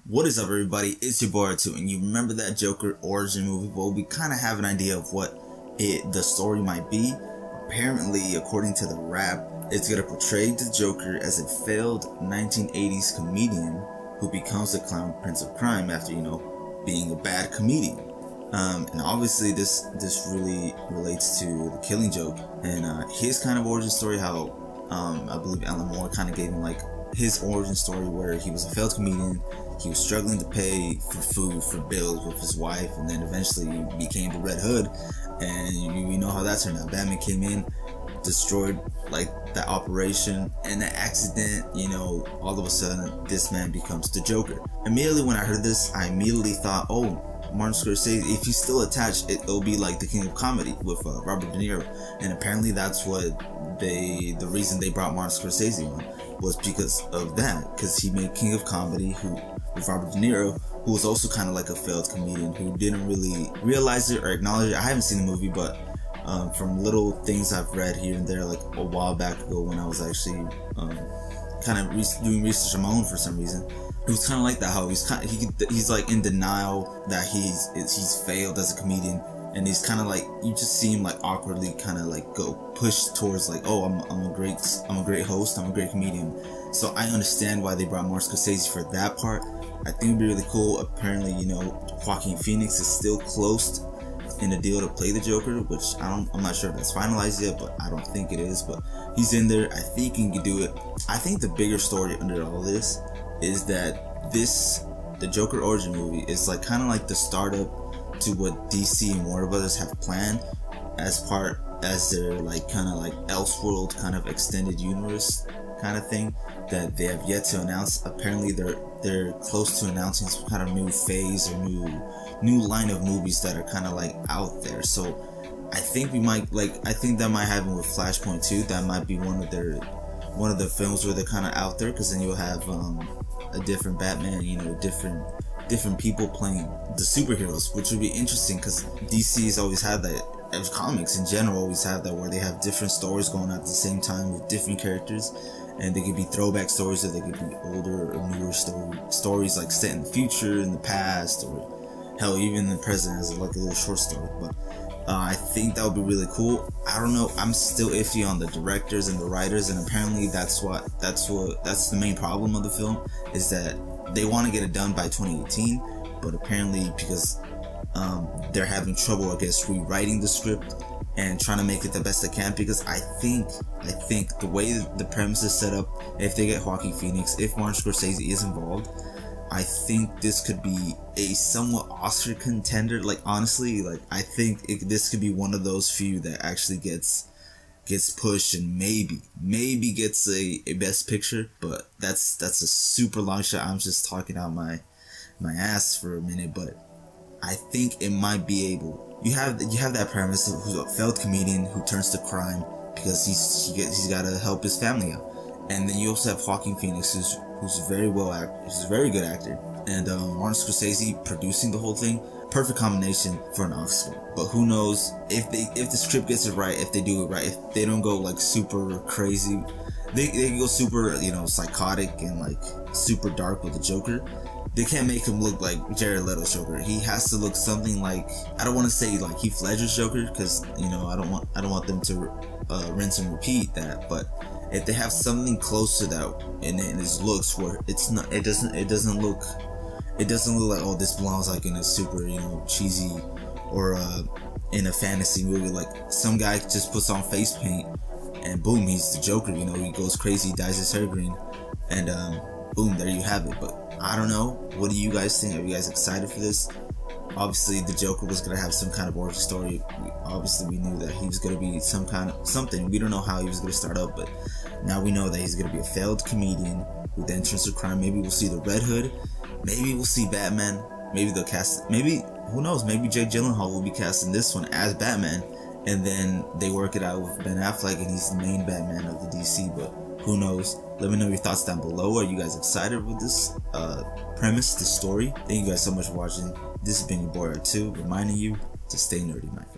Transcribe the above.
What is up, everybody? It's your boy R2, and you remember that Joker origin movie? Well, we kind of have an idea of what the story might be. Apparently, according to the rap, it's going to portray the Joker as a failed 1980s comedian who becomes the clown prince of crime after, being a bad comedian. And obviously this really relates to The Killing Joke and his kind of origin story, how I believe Alan Moore kind of gave him like his origin story where he was a failed comedian. He was struggling to pay for food, for bills with his wife, and then eventually became the Red Hood. And we know how that turned out. Batman came in, destroyed like that operation, and the accident, all of a sudden this man becomes the Joker. Immediately when I heard this, I immediately thought, oh, Martin Scorsese, if he's still attached, it'll be like the King of Comedy with Robert De Niro. And apparently that's what the reason they brought Martin Scorsese on was because of that, because he made King of Comedy with Robert De Niro, who was also kind of like a failed comedian who didn't really realize it or acknowledge it. I haven't seen the movie, but from little things I've read here and there, like a while back ago when I was actually kind of doing research on my own for some reason, it was kind of like that, how he's like in denial that he's failed as a comedian, and he's kind of like, you just see him like awkwardly kind of like go push towards like, oh, I'm a great host, I'm a great comedian. So I understand why they brought Martin Scorsese for that part. I think it'd be really cool. Apparently, Joaquin Phoenix is still close in a deal to play the Joker, which I'm not sure if that's finalized yet, but I don't think it is. But he's in there. I think he can do it. I think the bigger story under all this is that the Joker origin movie is like kind of like the startup to what DC and Warner Brothers have planned as their like kind of like Elseworld kind of extended universe kind of thing that they have yet to announce. Apparently they're close to announcing some kind of new phase or new line of movies that are kind of like out there. So I think I think that might happen with Flashpoint 2. That might be one of the films where they're kind of out there, because then you'll have a different Batman, different people playing the superheroes, which would be interesting because DC's always had that. Comics in general always have that, where they have different stories going on at the same time with different characters, and they could be throwback stories, or they could be older or newer stories like set in the future, in the past, or hell, even in the present as like a little short story. But I think that would be really cool. I don't know, I'm still iffy on the directors and the writers, and apparently that's the main problem of the film, is that they want to get it done by 2018, but apparently because they're having trouble, I guess, rewriting the script and trying to make it the best they can, because I think the way the premise is set up, if they get Joaquin Phoenix, if Martin Scorsese is involved, I think this could be a somewhat Oscar contender. Like, honestly, like, I think this could be one of those few that actually gets pushed and maybe gets a best picture, but that's a super long shot. I'm just talking out my ass for a minute, but I think it might be able. You have that premise of who's a failed comedian who turns to crime because he's got to help his family out, and then you also have Joaquin Phoenix, who's a very good actor, and Martin Scorsese producing the whole thing. Perfect combination for an Oscar. But who knows if the script gets it right, if they do it right, if they don't go like super crazy, they can go super psychotic and like super dark with the Joker. They can't make him look like Jared Leto's Joker. He has to look something like, I don't want to say like Heath Ledger's Joker, because I don't want them to rinse and repeat that. But if they have something close to that in his looks, where it doesn't look like, oh, this belongs like in a super cheesy or in a fantasy movie. Like, some guy just puts on face paint and boom, he's the Joker. He goes crazy, dyes his hair green, and boom, there you have it. But I don't know. What do you guys think? Are you guys excited for this? Obviously, the Joker was gonna have some kind of origin story. We knew that he was gonna be something. We don't know how he was gonna start up, but now we know that he's gonna be a failed comedian who then turns to crime. Maybe we'll see the Red Hood. Maybe we'll see Batman. Maybe they'll cast. Maybe, who knows? Maybe Jake Gyllenhaal will be cast in this one as Batman, and then they work it out with Ben Affleck, and he's the main Batman of the DC. But who knows? Let me know your thoughts down below. Are you guys excited with this premise, this story? Thank you guys so much for watching. This has been your boy R2, reminding you to stay nerdy, my friend.